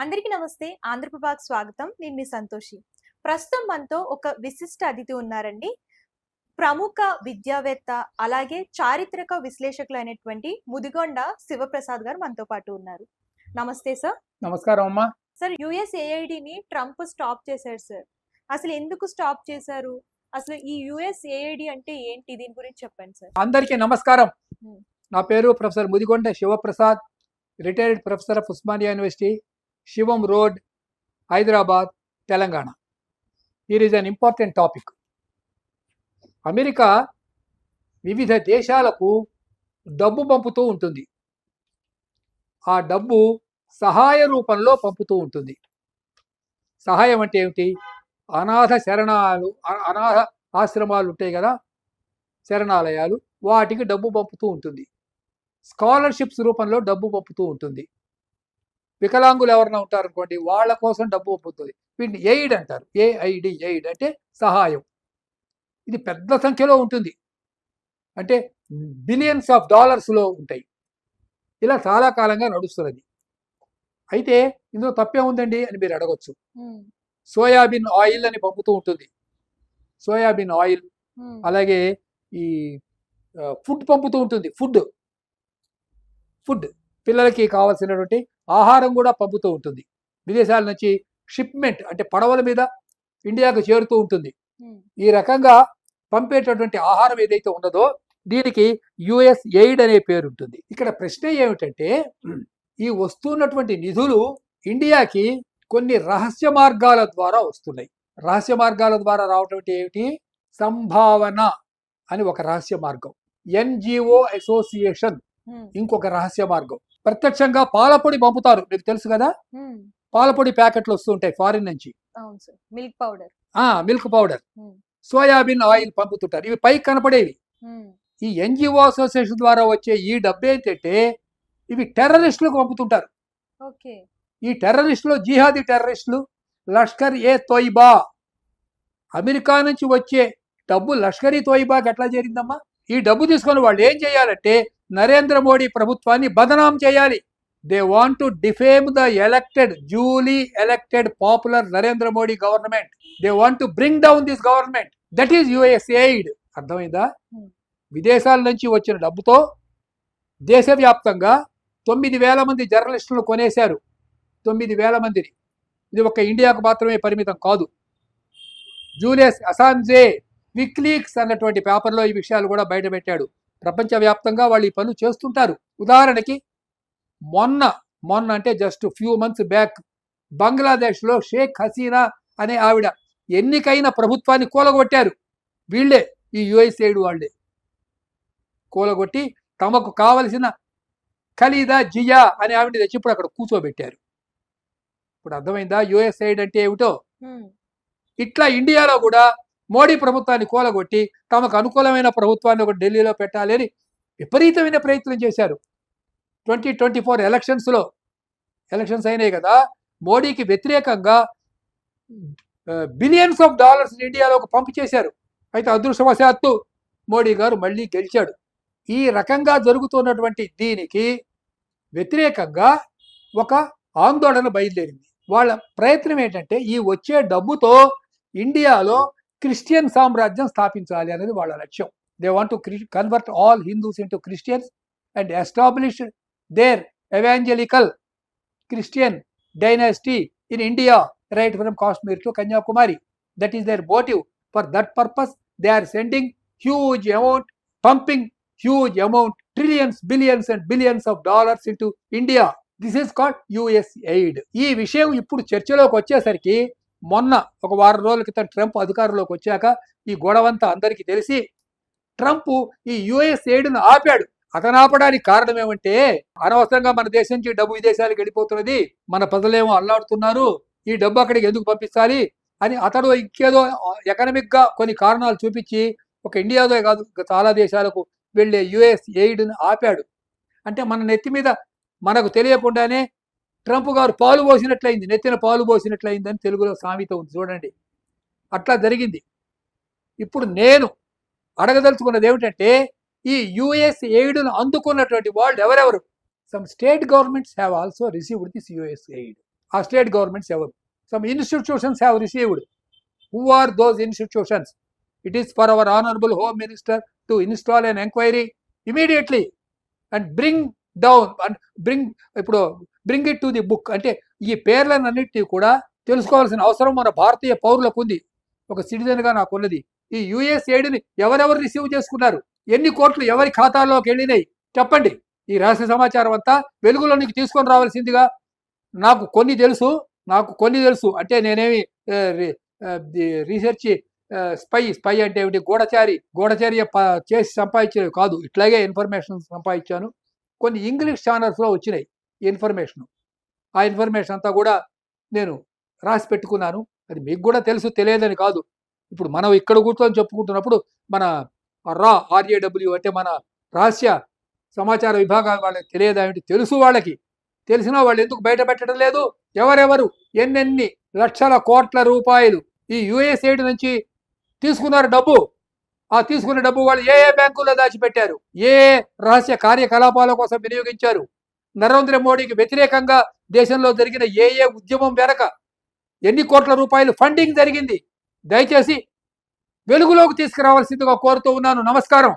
అందరికీ నమస్తే. ఆంధ్రప్రభకి స్వాగతం. నేను మీ సంతోషి. ప్రస్తుతం మనతో ఒక విశిష్ట అతిథి ఉన్నారండి. ప్రముఖ విద్యావేత్త, అలాగే చారిత్రక విశ్లేషకులైనటువంటి ముదిగొండ శివప్రసాద్ గారు మనతో పాటు ఉన్నారు. నమస్తే సార్. నమస్కారం అమ్మా. సార్, యుఎస్ఏఐడిని ట్రంప్ స్టాప్ చేశారు సార్. అసలు ఎందుకు స్టాప్ చేశారు? అసలు ఈ యుఎస్ఏఐడి అంటే ఏంటి? దీని గురించి చెప్పండి సార్. అందరికీ నమస్కారం. నా పేరు professor Mudigonda Sivaprasad, retired professor of Osmania university, Shivam road, Hyderabad, Telangana. Here is an important topic. America వివిధ దేశాలకు డబ్బు పంపుతూ ఉంటుంది. ఆ డబ్బు సహాయ రూపంలో పంపుతూ ఉంటుంది. సహాయం అంటే ఏమిటి? అనాథ ఆశ్రమాలు ఉంటాయి కదా, శరణాలయాలు, వాటికి డబ్బు పంపుతూ ఉంటుంది. స్కాలర్షిప్స్ రూపంలో డబ్బు పంపుతూ ఉంటుంది. వికలాంగులు ఎవరైనా ఉంటారనుకోండి, వాళ్ళ కోసం డబ్బు పంపుతుంది. వీటిని ఎయిడ్ అంటారు. ఏఐడి, ఎయిడ్ అంటే సహాయం. ఇది పెద్ద సంఖ్యలో ఉంటుంది, అంటే బిలియన్స్ ఆఫ్ డాలర్స్లో ఉంటాయి. ఇలా చాలా కాలంగా నడుస్తున్నది. అయితే ఇందులో తప్పే ఉందండి అని మీరు అడగచ్చు. సోయాబీన్ ఆయిల్ అని పంపుతూ ఉంటుంది. సోయాబీన్ ఆయిల్, అలాగే ఈ ఫుడ్ పంపుతూ ఉంటుంది. ఫుడ్ పిల్లలకి కావాల్సినటువంటి ఆహారం కూడా పంపుతూ ఉంటుంది. విదేశాల నుంచి షిప్మెంట్ అంటే పడవల మీద ఇండియాకు చేరుతూ ఉంటుంది. ఈ రకంగా పంపేటటువంటి ఆహారం ఏదైతే ఉన్నదో దీనికి యుఎస్ ఎయిడ్ అనే పేరు ఉంటుంది. ఇక్కడ ప్రశ్న ఏమిటంటే, ఈ వస్తున్నటువంటి నిధులు ఇండియాకి కొన్ని రహస్య మార్గాల ద్వారా వస్తున్నాయి. రహస్య మార్గాల ద్వారా రావటం ఏమిటి? సంభావన అని ఒక రహస్య మార్గం, ఎన్జిఓ అసోసియేషన్ ఇంకొక రహస్య మార్గం. ప్రత్యక్షంగా పాలపొడి పంపుతారు, మీకు తెలుసు కదా. పాలపొడి ప్యాకెట్లు వస్తుంటాయి ఫారిన్ నుంచి, మిల్క్ పౌడర్, సోయాబీన్ ఆయిల్ పంపుతుంటారు. ఇవి పైకి కనపడేవి. ఈ ఎన్జిఓ అసోసియేషన్ ద్వారా వచ్చే ఈ డబ్బు ఏంటంటే ఇవి టెర్రరిస్టులకు పంపుతుంటారు. ఈ టెర్రరిస్టులు, జిహాదీ టెర్రరిస్టులు, లష్కర్ ఏ తోయిబా, అమెరికా నుంచి వచ్చే డబ్బు లష్కర్ ఈ తోయిబాకి ఎట్లా చేరిందమ్మా? ఈ డబ్బు తీసుకొని వాళ్ళు ఏం చేయాలంటే నరేంద్ర మోడీ ప్రభుత్వాన్ని బదనాం చేయాలి. They want to defame the elected, duly elected popular Narendra Modi government. They want to bring down this government. That is USAID. అర్థమైందా? విదేశాల నుంచి వచ్చిన డబ్బుతో దేశవ్యాప్తంగా 9,000 మంది జర్నలిస్టులను కొనేశారు. 9,000 మందిని. ఇది ఒక ఇండియాకు మాత్రమే పరిమితం కాదు. జూలియస్ అసాంజే విక్లీక్స్ అన్నటువంటి పేపర్లో ఈ విషయాలు కూడా బయటపెట్టాడు. ప్రపంచవ్యాప్తంగా వాళ్ళు ఈ పనులు చేస్తుంటారు. ఉదాహరణకి మొన్న అంటే జస్ట్ ఫ్యూ మంత్స్ బ్యాక్ బంగ్లాదేశ్లో షేక్ హసీనా అనే ఆవిడ ఎన్నికైన ప్రభుత్వాన్ని కూలగొట్టారు. వీళ్ళే, ఈ యుఎస్ఎయిడ్ వాళ్ళే కూలగొట్టి తమకు కావలసిన ఖలీదా జియా అనే ఆవిడ తెచ్చి ఇప్పుడు అక్కడ కూర్చోబెట్టారు. ఇప్పుడు అర్థమైందా యుఎస్ఎయిడ్ అంటే ఏమిటో? ఇట్లా ఇండియాలో కూడా మోడీ ప్రభుత్వాన్ని కూలగొట్టి తమకు అనుకూలమైన ప్రభుత్వాన్ని ఒక ఢిల్లీలో పెట్టాలి అని విపరీతమైన ప్రయత్నం చేశారు. 2024 ఎలక్షన్స్ అయినాయి కదా, మోడీకి వ్యతిరేకంగా బిలియన్స్ ఆఫ్ డాలర్స్ ఇండియాలోకి పంపు చేశారు. అయితే అదృష్టవశాత్తు మోడీ గారు మళ్ళీ గెలిచాడు. ఈ రకంగా జరుగుతున్నటువంటి దీనికి వ్యతిరేకంగా ఒక ఆందోళన బయలుదేరింది. వాళ్ళ ప్రయత్నం ఏంటంటే ఈ వచ్చే డబ్బుతో ఇండియాలో క్రిస్టియన్ సామ్రాజ్యం స్థాపించాలి అనేది వాళ్ళ లక్ష్యం. They want to convert all Hindus into Christians and establish there evangelical Christian dynasty in India right from Kashmir to Kanyakumari. That is their motive. For that purpose they are sending huge amount, pumping huge amount, trillions, billions and billions of dollars into India. This is called USAID. ఈ విషయం ఇప్పుడు చర్చలోకి వచ్చేసరికి మొన్న ఒక వారం రోజుల క్రితం Trump అధికారంలోకి వచ్చాక ఈ గొడవంతా అందరికీ తెలిసి ట్రంప్ ఈ యుఎస్ఎయిడ్ను ఆపాడు. అతను ఆపడానికి కారణం ఏమంటే, అనవసరంగా మన దేశం నుంచి డబ్బు విదేశాలకు వెళ్ళిపోతున్నది, మన ప్రజలేమో అల్లాడుతున్నారు, ఈ డబ్బు అక్కడికి ఎందుకు పంపించాలి అని అతడు ఇంకేదో ఎకనామిక్గా కొన్ని కారణాలు చూపించి ఒక ఇండియాలో కాదు చాలా దేశాలకు వెళ్ళే యుఎస్ఎయిడ్ను ఆపాడు. అంటే మన నెత్తి మీద మనకు తెలియకుండానే ట్రంప్ గారు పాలు పోసినట్లయింది, నెత్తిన పాలు పోసినట్లయిందని తెలుగులో సామెత ఉంది చూడండి. అట్లా జరిగింది. ఇప్పుడు నేను అడగదలుచుకున్నది ఏమిటంటే, ఈ USAIDను అందుకున్నటువంటి వాళ్ళు ఎవరెవరు? Some state governments have also received this USAID. ఆ స్టేట్ గవర్నమెంట్స్ ఎవరు? Some institutions have received. Who are those institutions? It is for our honourable home minister to install an enquiry immediately and bring down and bring it to the book. అంటే ఈ పేర్లన్నింటినీ కూడా తెలుసుకోవాల్సిన అవసరం మన భారతీయ పౌరులకు ఉంది. ఒక సిటిజన్గా నాకు ఉన్నది. ఈ USAIDని ఎవరెవరు రిసీవ్ చేసుకున్నారు, ఎన్ని కోట్లు ఎవరి ఖాతాల్లోకి వెళ్ళినాయి చెప్పండి. ఈ రహస్య సమాచారం అంతా వెలుగులోనికి తీసుకొని రావాల్సిందిగా. నాకు కొన్ని తెలుసు అంటే నేనేమి రీసెర్చ్ స్పై అంటే ఏమిటి, గూఢచర్య చేసి సంపాదించేవి కాదు. ఇట్లాగే ఇన్ఫర్మేషన్ సంపాదించాను. కొన్ని ఇంగ్లీష్ ఛానల్స్లో వచ్చినాయి ఇన్ఫర్మేషన్. ఆ ఇన్ఫర్మేషన్ అంతా కూడా నేను రాసి పెట్టుకున్నాను. అది మీకు కూడా తెలుసు, తెలియదని కాదు. ఇప్పుడు మనం ఇక్కడ కూర్చొని చెప్పుకుంటున్నప్పుడు మన RAW అంటే మన రహస్య సమాచార విభాగం వాళ్ళకి తెలియదా ఏమిటి? తెలుసు వాళ్ళకి. తెలిసినా వాళ్ళు ఎందుకు బయట పెట్టడం లేదు? ఎవరెవరు ఎన్నెన్ని లక్షల కోట్ల రూపాయలు ఈ USAID నుంచి తీసుకున్నారు డబ్బు. ఆ తీసుకున్న డబ్బు వాళ్ళు ఏ బ్యాంకుల్లో దాచిపెట్టారు, ఏ రహస్య కార్యకలాపాల కోసం వినియోగించారు, నరేంద్ర మోడీకి వ్యతిరేకంగా దేశంలో జరిగిన ఏ ఉద్యమం వెనక ఎన్ని కోట్ల రూపాయలు ఫండింగ్ జరిగింది, దయచేసి వెలుగులోకి తీసుకురావాల్సిందిగా కోరుతూ ఉన్నాను. నమస్కారం.